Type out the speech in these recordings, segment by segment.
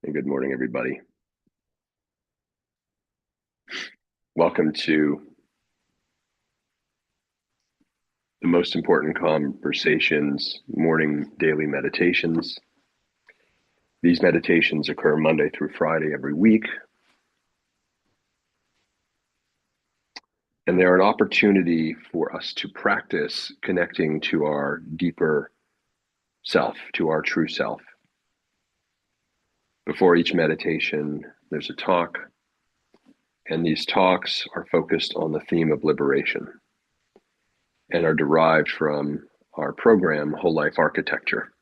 And good morning, everybody. Welcome to the most important conversations, morning daily meditations. These meditations occur Monday through Friday every week. And they're an opportunity for us to practice connecting to our deeper self, to our true self. Before each meditation, there's a talk, and these talks are focused on the theme of liberation and are derived from our program, Whole Life Architecture.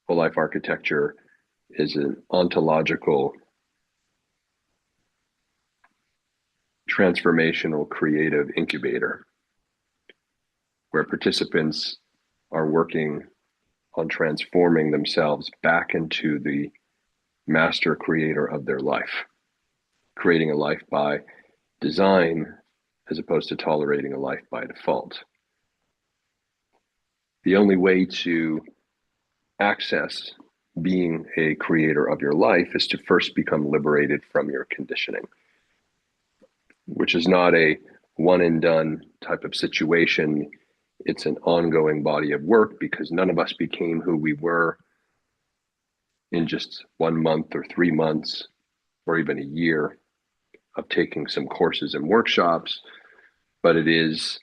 Whole Life Architecture is an ontological, transformational, creative incubator where participants are working on transforming themselves back into the master creator of their life, creating a life by design as opposed to tolerating a life by default. The only way to access being a creator of your life is to first become liberated from your conditioning, which is not a one and done type of situation. It's an ongoing body of work because none of us became who we were in just 1 month or 3 months or even a year of taking some courses and workshops, but it is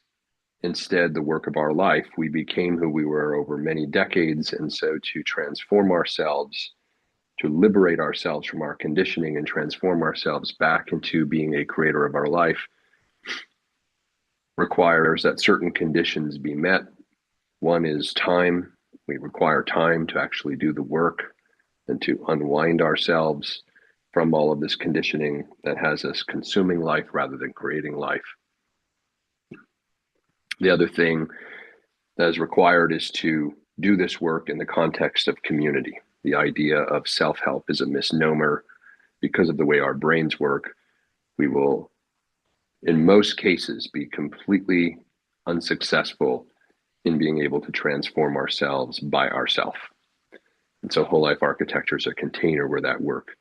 instead the work of our life. We became who we were over many decades. And so to transform ourselves, to liberate ourselves from our conditioning and transform ourselves back into being a creator of our life requires that certain conditions be met. One is time. We require time to actually do the work and to unwind ourselves from all of this conditioning that has us consuming life rather than creating life. The other thing that is required is to do this work in the context of community. The idea of self-help is a misnomer. Because of the way our brains work, we will, in most cases, be completely unsuccessful in being able to transform ourselves by ourselves. And so Whole Life Architecture is a container where that work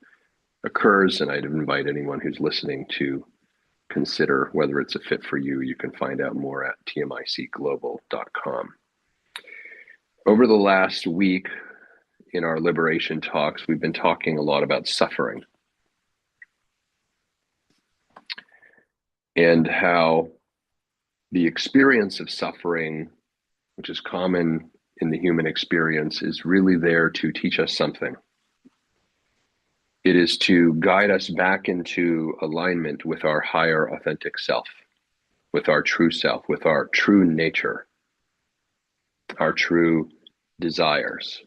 occurs. And I'd invite anyone who's listening to consider whether it's a fit for you. You can find out more at tmicglobal.com. Over the last week in our liberation talks, we've been talking a lot about suffering and how the experience of suffering, which is common in the human experience, is really there to teach us something. It is to guide us back into alignment with our higher authentic self, with our true self, with our true nature, our true desires.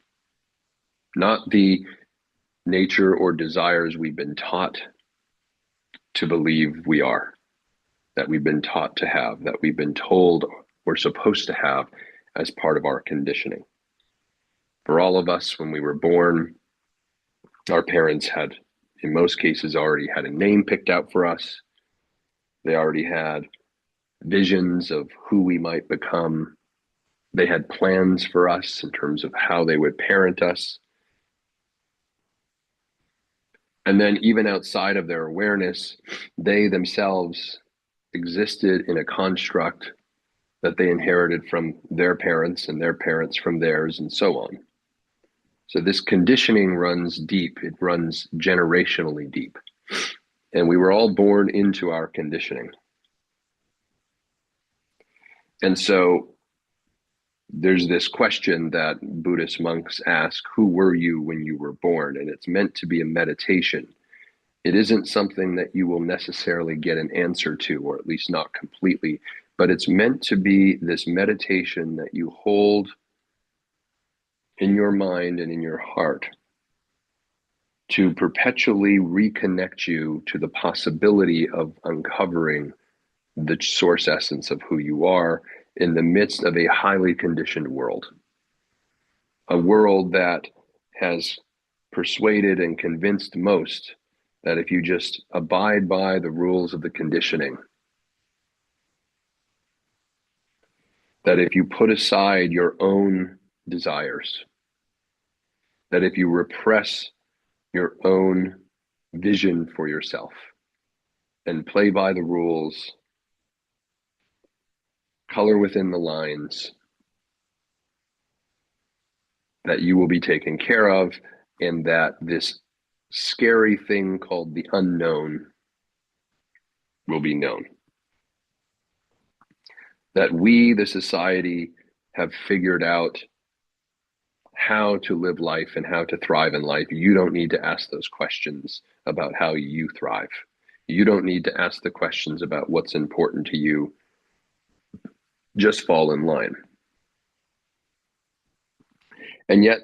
Not the nature or desires we've been taught to believe we are, that we've been taught to have, that we've been told we're supposed to have as part of our conditioning. For all of us, when we were born, our parents had, in most cases, already had a name picked out for us. They already had visions of who we might become. They had plans for us in terms of how they would parent us. And then even outside of their awareness, they themselves existed in a construct that they inherited from their parents and their parents from theirs and so on. So this conditioning runs deep. It runs generationally deep. And we were all born into our conditioning. And so there's this question that Buddhist monks ask, who were you when you were born? And it's meant to be a meditation. It isn't something that you will necessarily get an answer to, or at least not completely, but it's meant to be this meditation that you hold in your mind and in your heart to perpetually reconnect you to the possibility of uncovering the source essence of who you are in the midst of a highly conditioned world. A world that has persuaded and convinced most that if you just abide by the rules of the conditioning, that if you put aside your own desires, that if you repress your own vision for yourself and play by the rules, color within the lines, that you will be taken care of, and that this scary thing called the unknown will be known. That we, the society, have figured out how to live life and how to thrive in life. You don't need to ask those questions about how you thrive. You don't need to ask the questions about what's important to you. Just fall in line. And yet,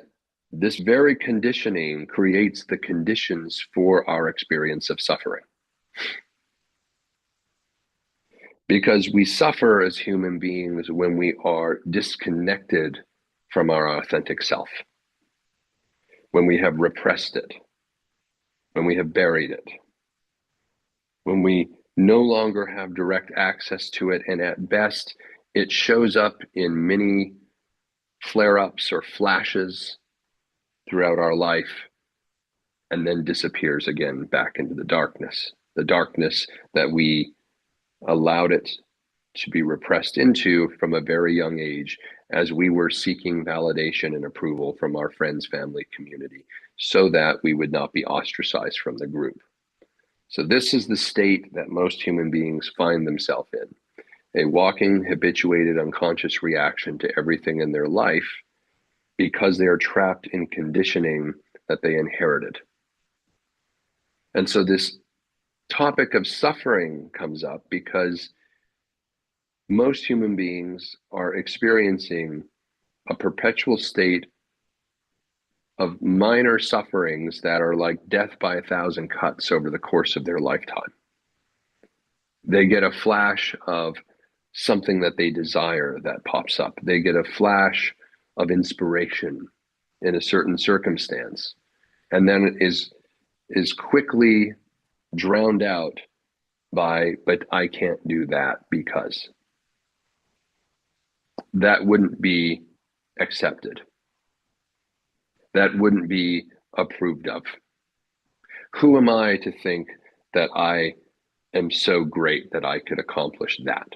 this very conditioning creates the conditions for our experience of suffering. Because we suffer as human beings when we are disconnected from our authentic self, when we have repressed it, when we have buried it, when we no longer have direct access to it, and at best, it shows up in many flare-ups or flashes throughout our life, and then disappears again back into the darkness that we allowed it to be repressed into from a very young age, as we were seeking validation and approval from our friends, family, community, so that we would not be ostracized from the group. So this is the state that most human beings find themselves in, a walking, habituated, unconscious reaction to everything in their life, because they are trapped in conditioning that they inherited. And so this topic of suffering comes up because most human beings are experiencing a perpetual state of minor sufferings that are like death by 1,000 cuts over the course of their lifetime. They get a flash of something that they desire that pops up. They get a flash of inspiration in a certain circumstance, and then is quickly drowned out by, but I can't do that because. That wouldn't be accepted. That wouldn't be approved of. Who am I to think that I am so great that I could accomplish that?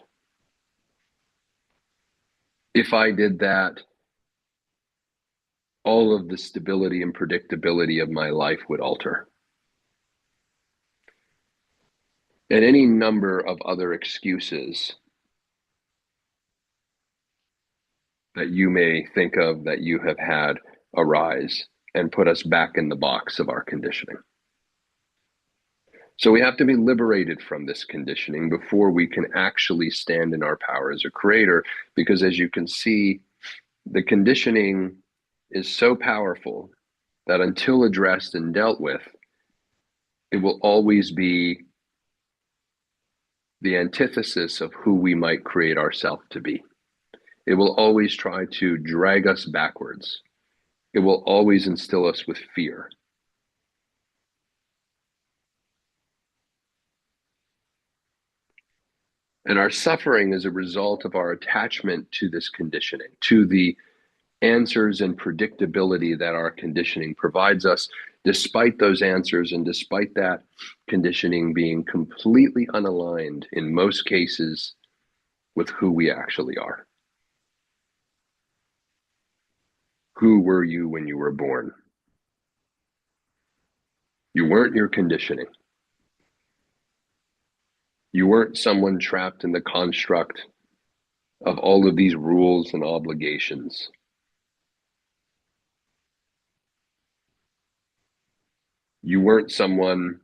If I did that, all of the stability and predictability of my life would alter. And any number of other excuses that you may think of that you have had arise and put us back in the box of our conditioning. So we have to be liberated from this conditioning before we can actually stand in our power as a creator, because as you can see, the conditioning is so powerful that until addressed and dealt with, it will always be the antithesis of who we might create ourselves to be. It will always try to drag us backwards. It will always instill us with fear. And our suffering is a result of our attachment to this conditioning, to the answers and predictability that our conditioning provides us, despite those answers and despite that conditioning being completely unaligned in most cases with who we actually are. Who were you when you were born? You weren't your conditioning. You weren't someone trapped in the construct of all of these rules and obligations. You weren't someone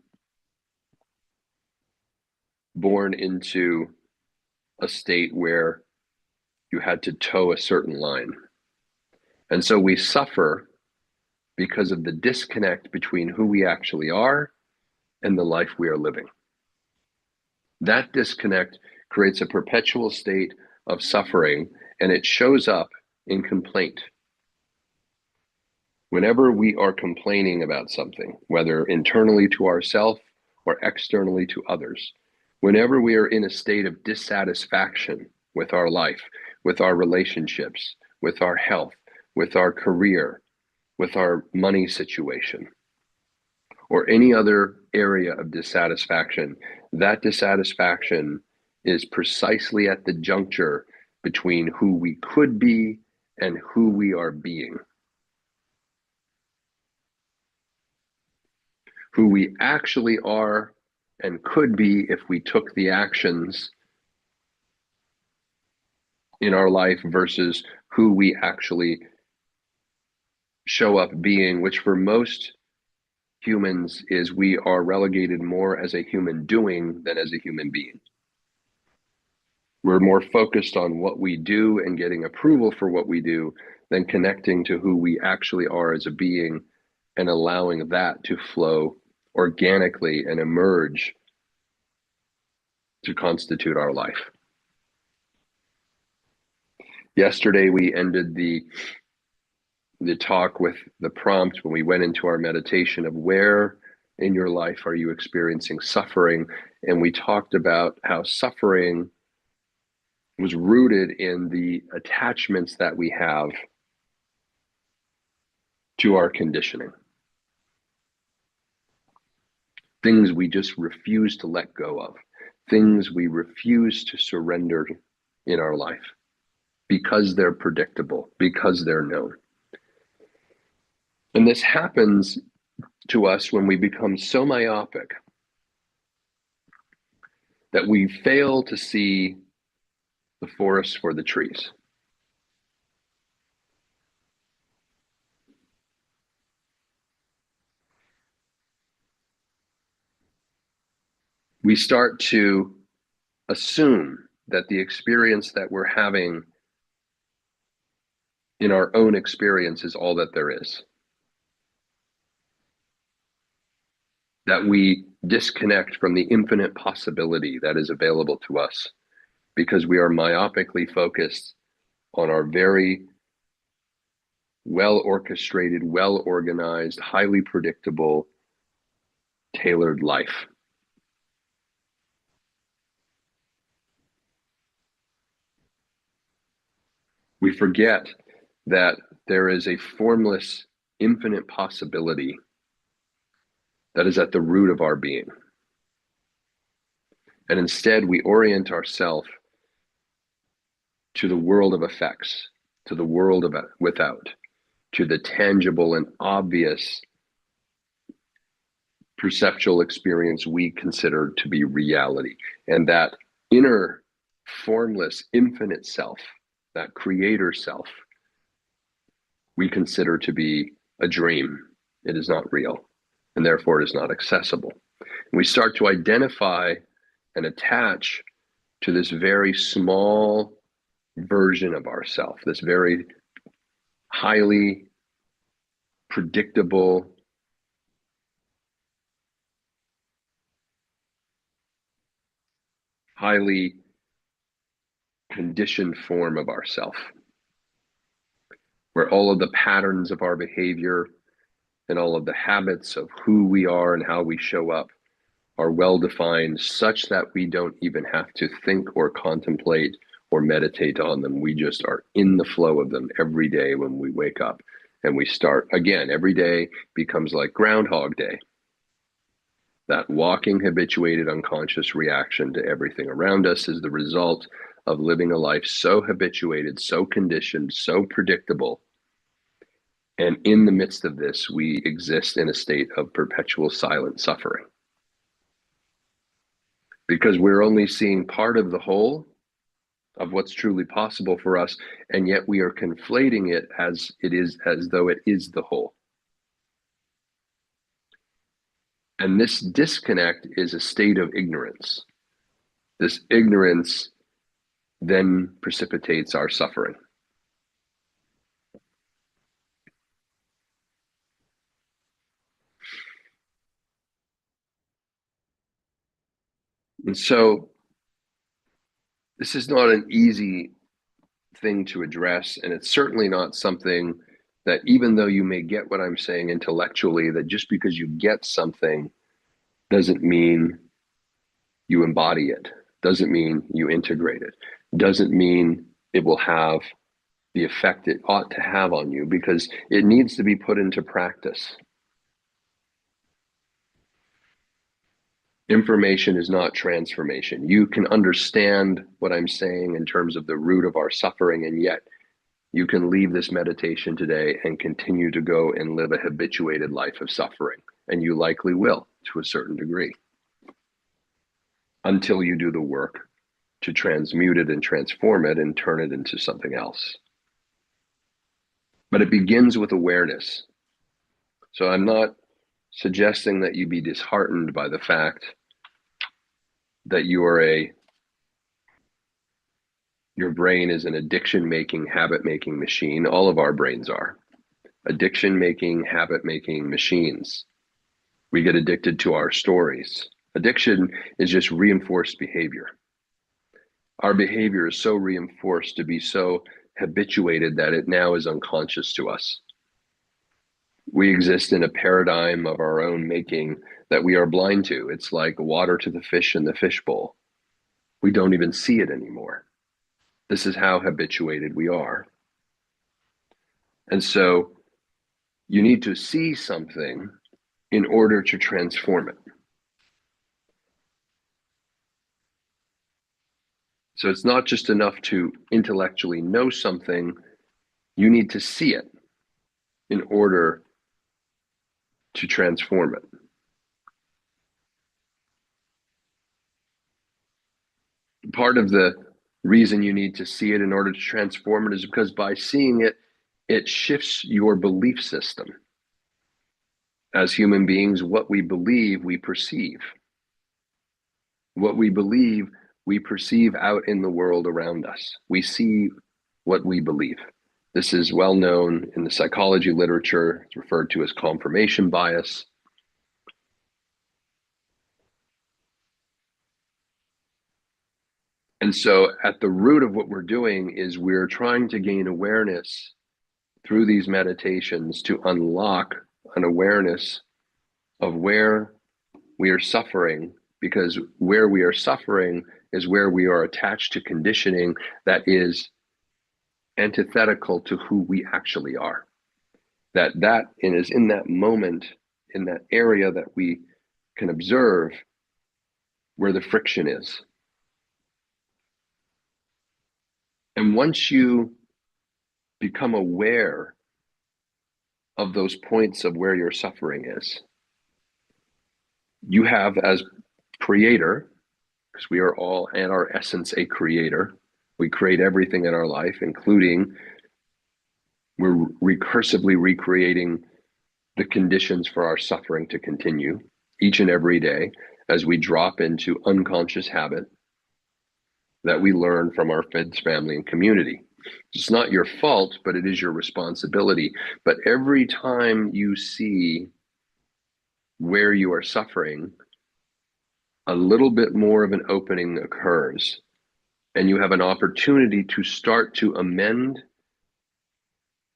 born into a state where you had to toe a certain line. And so we suffer because of the disconnect between who we actually are and the life we are living. That disconnect creates a perpetual state of suffering, and it shows up in complaint. Whenever we are complaining about something, whether internally to ourselves or externally to others, whenever we are in a state of dissatisfaction with our life, with our relationships, with our health, with our career, with our money situation, or any other area of dissatisfaction, that dissatisfaction is precisely at the juncture between who we could be and who we are being. Who we actually are and could be if we took the actions in our life versus who we actually show up being, which for most humans is we are relegated more as a human doing than as a human being. We're more focused on what we do and getting approval for what we do than connecting to who we actually are as a being and allowing that to flow organically and emerge to constitute our life. Yesterday, we ended the talk with the prompt when we went into our meditation of where in your life are you experiencing suffering? And we talked about how suffering was rooted in the attachments that we have to our conditioning. Things we just refuse to let go of, things we refuse to surrender in our life because they're predictable, because they're known. And this happens to us when we become so myopic that we fail to see the forest for the trees. We start to assume that the experience that we're having in our own experience is all that there is. That we disconnect from the infinite possibility that is available to us because we are myopically focused on our very well-orchestrated, well-organized, highly predictable, tailored life. We forget that there is a formless, infinite possibility that is at the root of our being. And instead, we orient ourselves to the world of effects, to the world of without, to the tangible and obvious perceptual experience we consider to be reality. And that inner, formless, infinite self, that creator self, we consider to be a dream. It is not real, and therefore it is not accessible. And we start to identify and attach to this very small version of ourself, this very highly predictable, highly conditioned form of ourself, where all of the patterns of our behavior and all of the habits of who we are and how we show up are well defined such that we don't even have to think or contemplate or meditate on them. We just are in the flow of them every day when we wake up. And we start again, every day becomes like Groundhog Day. That walking, habituated, unconscious reaction to everything around us is the result of living a life so habituated, so conditioned, so predictable. And in the midst of this, we exist in a state of perpetual silent suffering. Because we're only seeing part of the whole of what's truly possible for us, and yet we are conflating it as though it is the whole. And this disconnect is a state of ignorance. This ignorance then precipitates our suffering. And so this is not an easy thing to address, and it's certainly not something that, even though you may get what I'm saying intellectually, that just because you get something doesn't mean you embody it, doesn't mean you integrate it, doesn't mean it will have the effect it ought to have on you, because it needs to be put into practice. Information is not transformation. You can understand what I'm saying in terms of the root of our suffering, and yet you can leave this meditation today and continue to go and live a habituated life of suffering. And you likely will, to a certain degree, until you do the work to transmute it and transform it and turn it into something else. But it begins with awareness. So I'm not suggesting that you be disheartened by the fact that your brain is an addiction-making, habit-making machine. All of our brains are addiction-making, habit-making machines. We get addicted to our stories. Addiction is just reinforced behavior. Our behavior is so reinforced to be so habituated that it now is unconscious to us. We exist in a paradigm of our own making that we are blind to. It's like water to the fish in the fishbowl. We don't even see it anymore. This is how habituated we are. And so you need to see something in order to transform it. So it's not just enough to intellectually know something, you need to see it in order to transform it. Part of the reason you need to see it in order to transform it is because by seeing it, it shifts your belief system. As human beings, what we believe, we perceive. What we believe, we perceive out in the world around us. We see what we believe. This is well known in the psychology literature. It's referred to as confirmation bias. And so at the root of what we're doing is we're trying to gain awareness through these meditations to unlock an awareness of where we are suffering, because where we are suffering is where we are attached to conditioning that is antithetical to who we actually are. That is in that moment, in that area that we can observe where the friction is. And once you become aware of those points of where your suffering is, you have, as creator, because we are all at our essence a creator, we create everything in our life, including we're recursively recreating the conditions for our suffering to continue each and every day as we drop into unconscious habit that we learn from our friends, family, and community. It's not your fault, but it is your responsibility. But every time you see where you are suffering, a little bit more of an opening occurs, and you have an opportunity to start to amend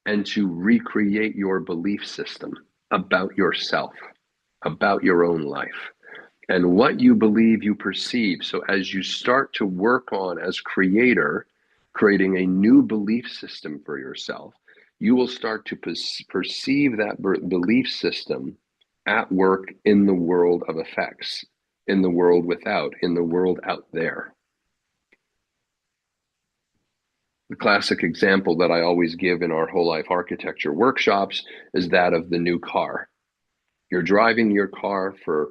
and to recreate your belief system about yourself, about your own life. And what you believe, you perceive. So as you start to work on, as creator, creating a new belief system for yourself, you will start to perceive that belief system at work in the world of effects, in the world without, in the world out there. The classic example that I always give in our whole life architecture workshops is that of the new car. You're driving your car for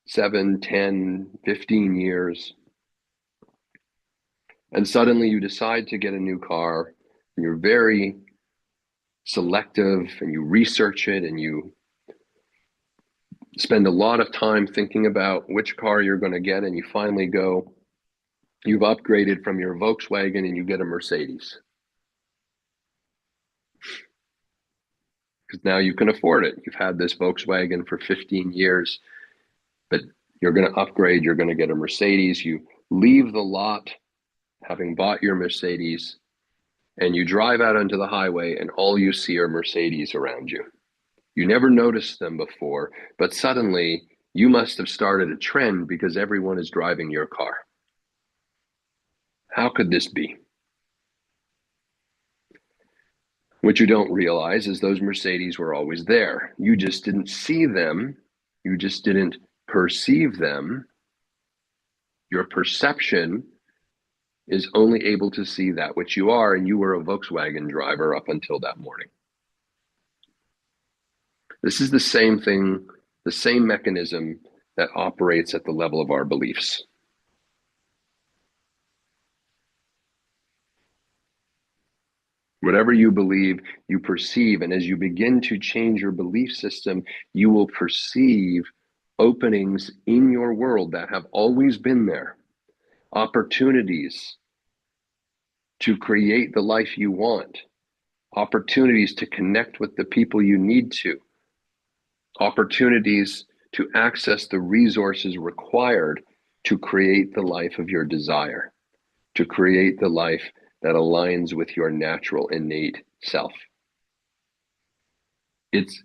7, 10, 15 years. And suddenly you decide to get a new car, and you're very selective, and you research it, and you spend a lot of time thinking about which car you're going to get, and you finally go, you've upgraded from your Volkswagen and you get a Mercedes. Because now you can afford it. You've had this Volkswagen for 15 years, but you're going to upgrade, you're going to get a Mercedes. You leave the lot having bought your Mercedes, and you drive out onto the highway, and all you see are Mercedes around you. You never noticed them before, but suddenly you must have started a trend because everyone is driving your car. How could this be? What you don't realize is those Mercedes were always there. You just didn't see them. You just didn't perceive them, your perception is only able to see that which you are, and you were a Volkswagen driver up until that morning. This is the same thing, the same mechanism that operates at the level of our beliefs. Whatever you believe, you perceive, and as you begin to change your belief system, you will perceive openings in your world that have always been there, opportunities to create the life you want, opportunities to connect with the people you need to, opportunities to access the resources required to create the life of your desire, to create the life that aligns with your natural innate self. It's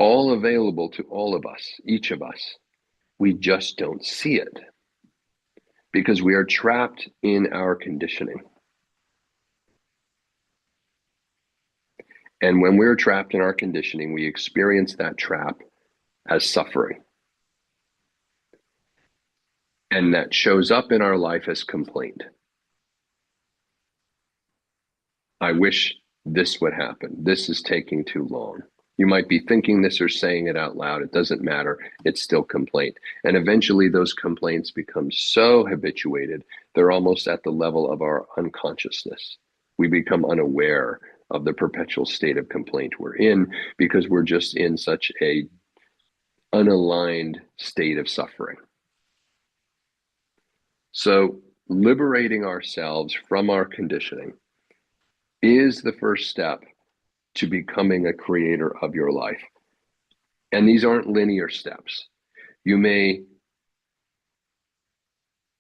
all available to all of us, each of us. We just don't see it because we are trapped in our conditioning. And when we're trapped in our conditioning, we experience that trap as suffering. And that shows up in our life as complaint. I wish this would happen. This is taking too long. You might be thinking this or saying it out loud. It doesn't matter. It's still complaint. And eventually those complaints become so habituated, they're almost at the level of our unconsciousness. We become unaware of the perpetual state of complaint we're in because we're just in such a unaligned state of suffering. So liberating ourselves from our conditioning is the first step to becoming a creator of your life. And these aren't linear steps. You may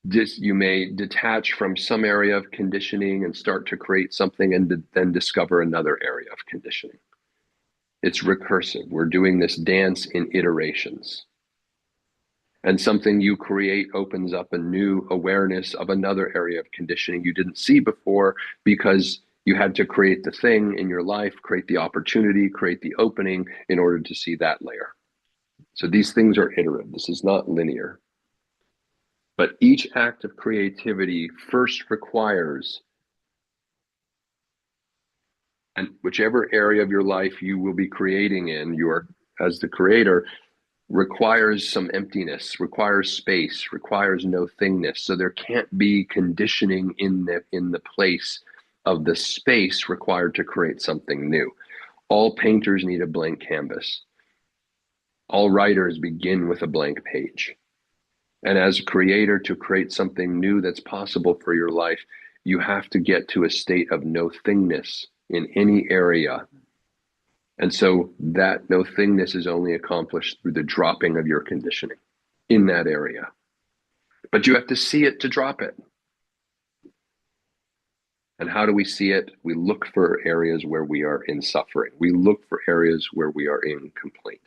detach from some area of conditioning and start to create something and then discover another area of conditioning. It's recursive. We're doing this dance in iterations. And something you create opens up a new awareness of another area of conditioning you didn't see before because you had to create the thing in your life, create the opportunity, create the opening in order to see that layer. So these things are iterative. This is not linear. But each act of creativity first requires, and whichever area of your life you will be creating in, as the creator, requires some emptiness, requires space, requires no thingness. So there can't be conditioning in the place of the space required to create something new. All painters need a blank canvas. All writers begin with a blank page. And as a creator, to create something new that's possible for your life, you have to get to a state of no thingness in any area. And so that no thingness is only accomplished through the dropping of your conditioning in that area. But you have to see it to drop it. And how do we see it? We look for areas where we are in suffering. We look for areas where we are in complaint.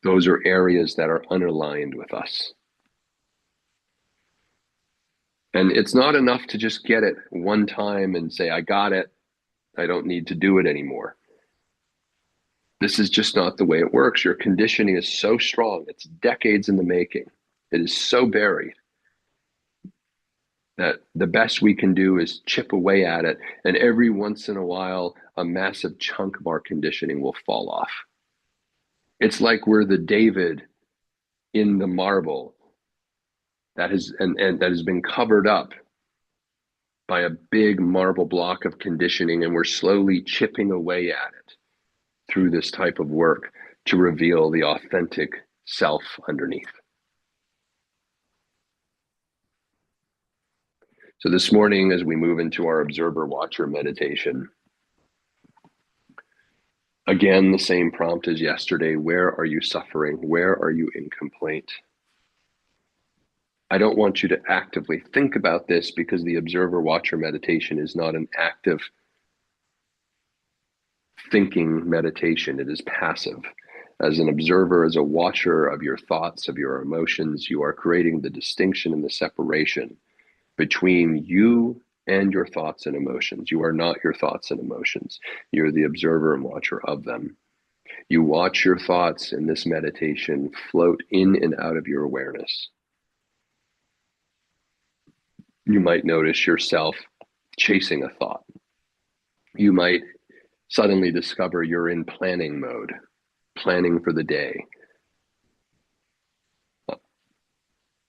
Those are areas that are unaligned with us. And it's not enough to just get it one time and say, I got it. I don't need to do it anymore. This is just not the way it works. Your conditioning is so strong. It's decades in the making. It is so buried that the best we can do is chip away at it. And every once in a while, a massive chunk of our conditioning will fall off. It's like we're the David in the marble that has been covered up by a big marble block of conditioning, and we're slowly chipping away at it through this type of work to reveal the authentic self underneath. So this morning, as we move into our observer watcher meditation, again, the same prompt as yesterday. Where are you suffering? Where are you in complaint? I don't want you to actively think about this because the observer watcher meditation is not an active thinking meditation. It is passive. As an observer, as a watcher of your thoughts, of your emotions, you are creating the distinction and the separation between you and your thoughts and emotions. You are not your thoughts and emotions. You're the observer and watcher of them. You watch your thoughts in this meditation float in and out of your awareness. You might notice yourself chasing a thought. You might suddenly discover you're in planning mode, planning for the day.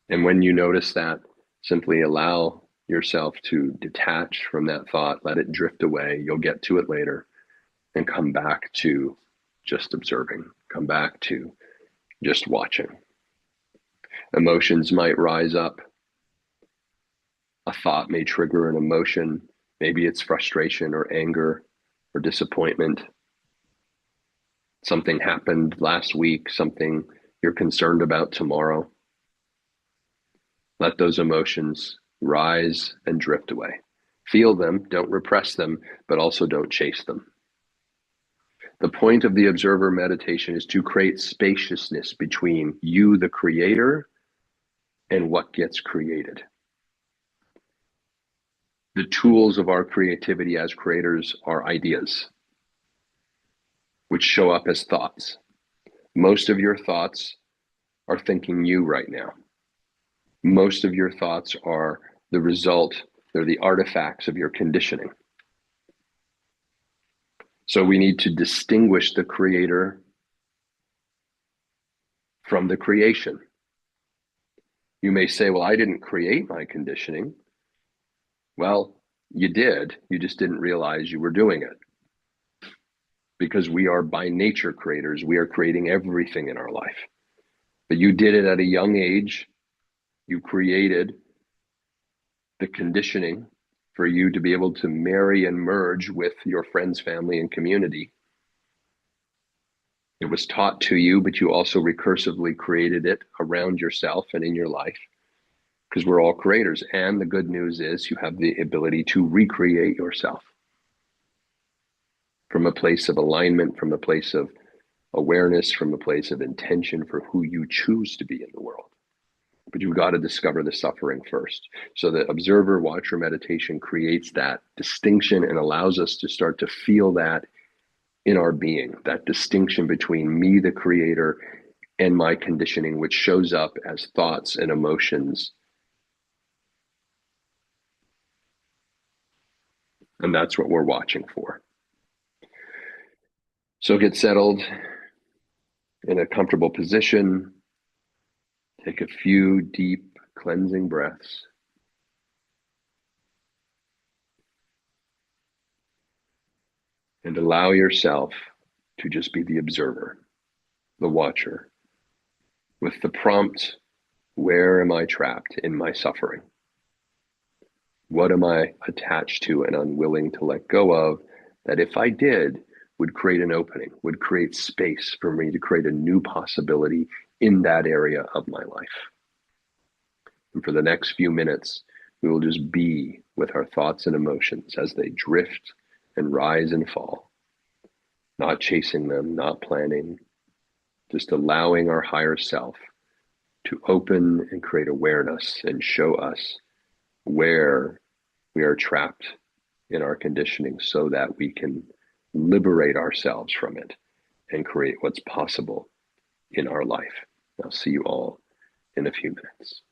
And when you notice that, simply allow yourself to detach from that thought, let it drift away. You'll get to it later, and come back to just observing, come back to just watching. Emotions might rise up. A thought may trigger an emotion. Maybe it's frustration or anger or disappointment. Something happened last week, something you're concerned about tomorrow. Let those emotions rise and drift away. Feel them, don't repress them, but also don't chase them. The point of the observer meditation is to create spaciousness between you, the creator, and what gets created. The tools of our creativity as creators are ideas, which show up as thoughts. Most of your thoughts are thinking you right now. Most of your thoughts are the result, they're the artifacts of your conditioning. So we need to distinguish the creator from the creation. You may say, well, I didn't create my conditioning. Well, you did. You just didn't realize you were doing it. Because we are by nature creators. We are creating everything in our life. But you did it at a young age. You created the conditioning for you to be able to marry and merge with your friends, family, and community. It was taught to you, but you also recursively created it around yourself and in your life, because we're all creators. And the good news is you have the ability to recreate yourself from a place of alignment, from a place of awareness, from a place of intention for who you choose to be in the world. But you've got to discover the suffering first. So the observer watcher meditation creates that distinction and allows us to start to feel that in our being, that distinction between me, the creator, and my conditioning, which shows up as thoughts and emotions. And that's what we're watching for. So get settled in a comfortable position. Take a few deep cleansing breaths. And allow yourself to just be the observer, the watcher, with the prompt, where am I trapped in my suffering? What am I attached to and unwilling to let go of that if I did, would create an opening, would create space for me to create a new possibility in that area of my life? And for the next few minutes, we will just be with our thoughts and emotions as they drift and rise and fall, not chasing them, not planning, just allowing our higher self to open and create awareness and show us where we are trapped in our conditioning so that we can liberate ourselves from it and create what's possible in our life. I'll see you all in a few minutes.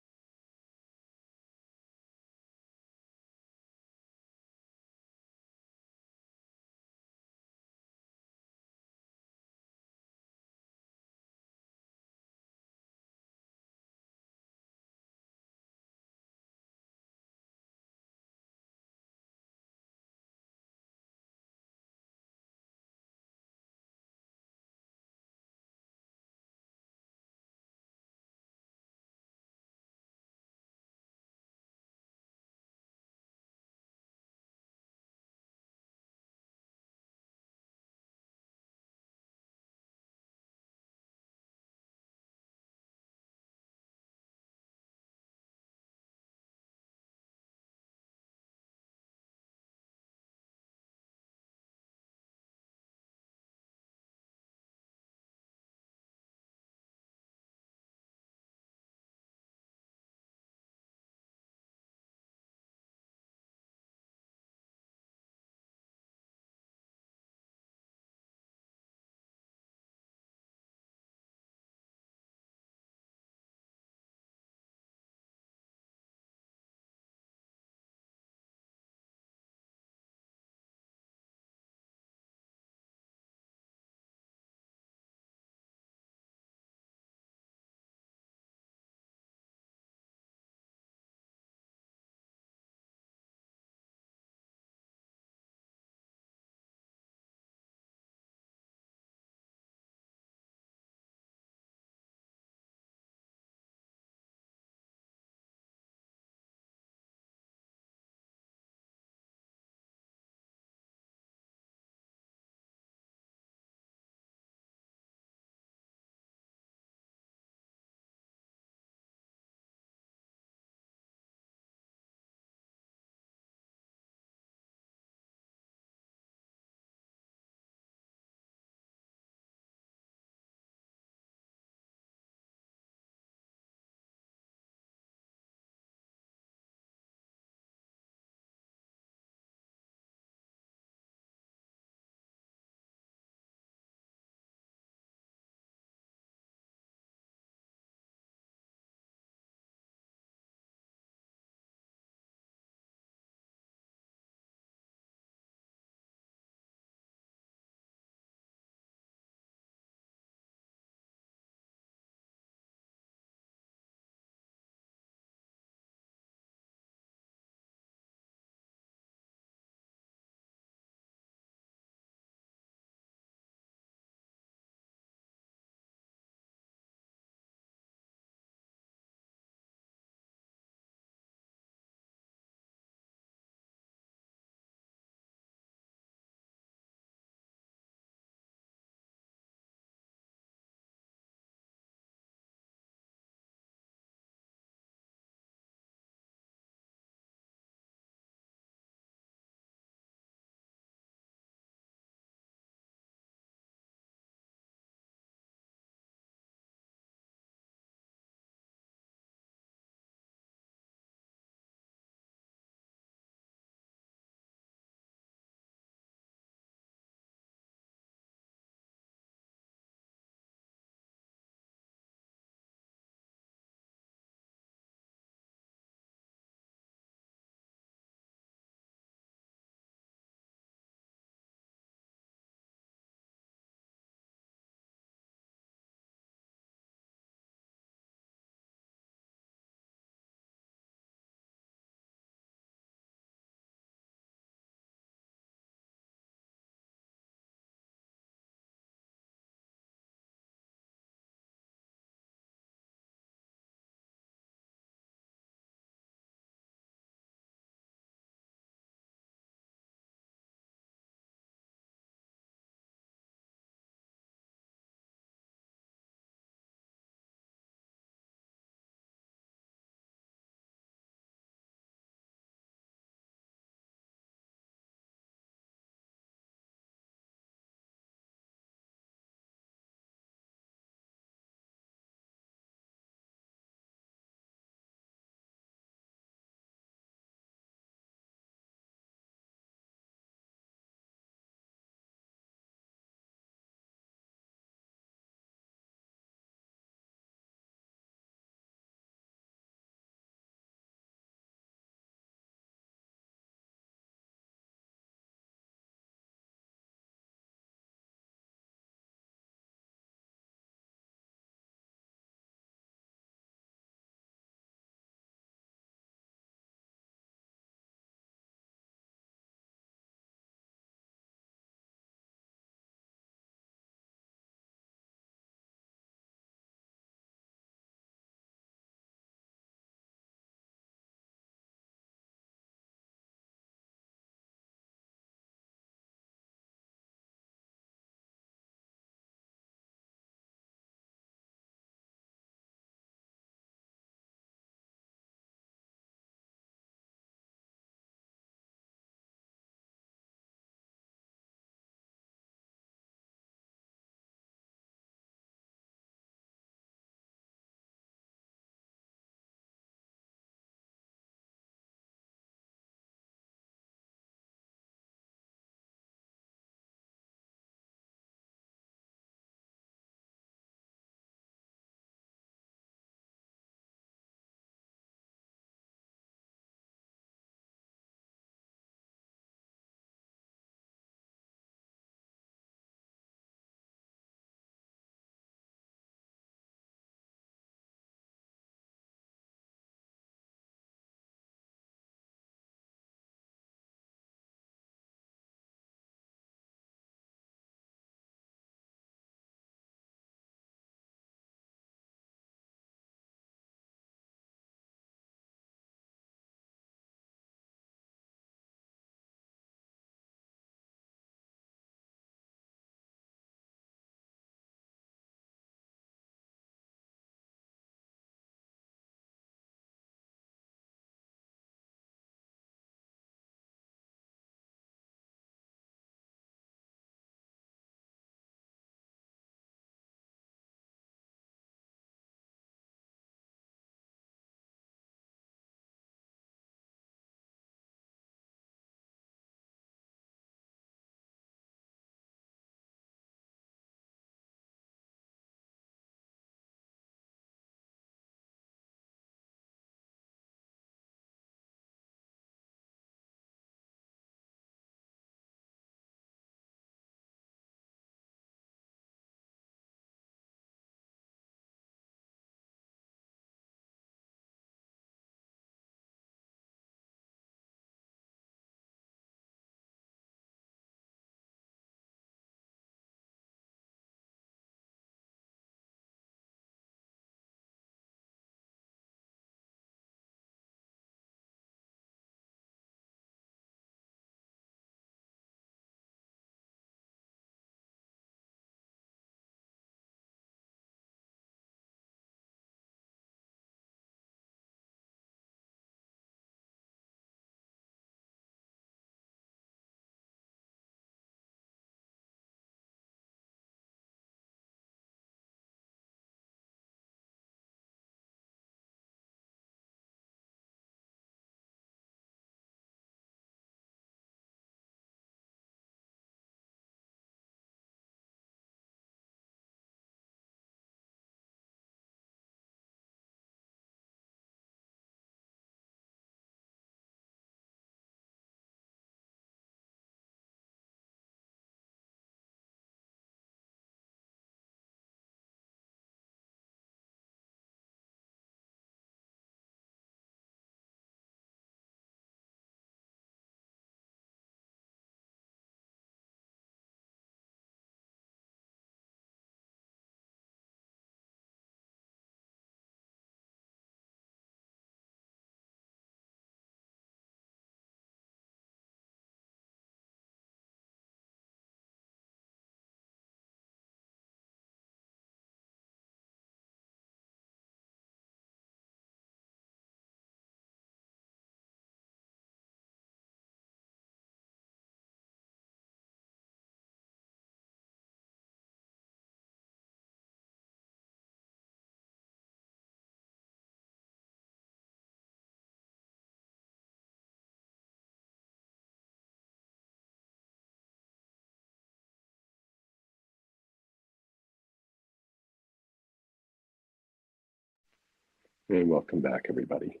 And welcome back, everybody.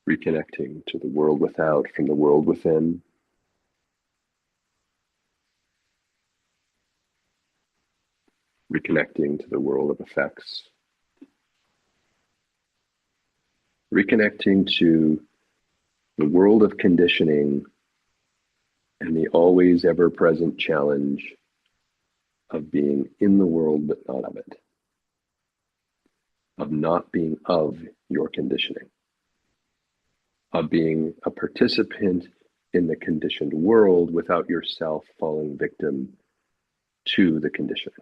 Reconnecting to the world without from the world within. Reconnecting to the world of effects. Reconnecting to the world of conditioning and the always ever present challenge of being in the world but not of it, of not being of your conditioning, of being a participant in the conditioned world without yourself falling victim to the conditioning.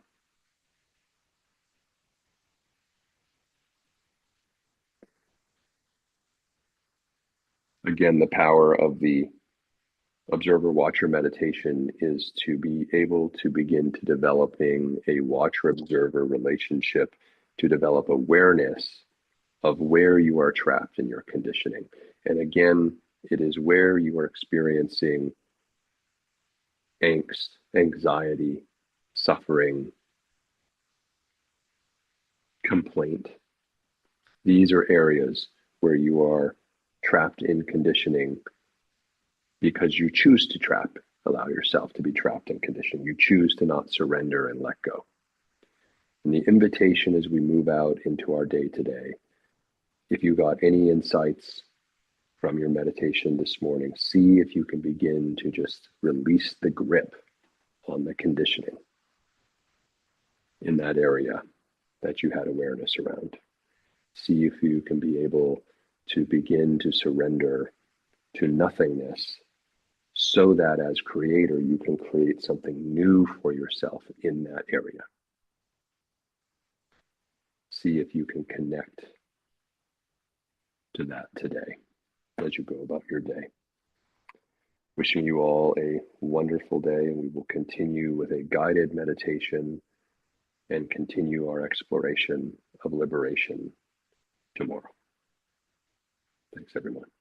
Again, the power of the observer watcher meditation is to be able to begin to developing a watcher observer relationship, to develop awareness of where you are trapped in your conditioning. And again, it is where you are experiencing angst, anxiety, suffering, complaint. These are areas where you are trapped in conditioning because you choose to allow yourself to be trapped in conditioning. You choose to not surrender and let go. And the invitation as we move out into our day today, if you got any insights from your meditation this morning, see if you can begin to just release the grip on the conditioning in that area that you had awareness around. See if you can be able to begin to surrender to nothingness so that as creator, you can create something new for yourself in that area. See if you can connect to that today as you go about your day. Wishing you all a wonderful day, and we will continue with a guided meditation and continue our exploration of liberation tomorrow. Thanks, everyone.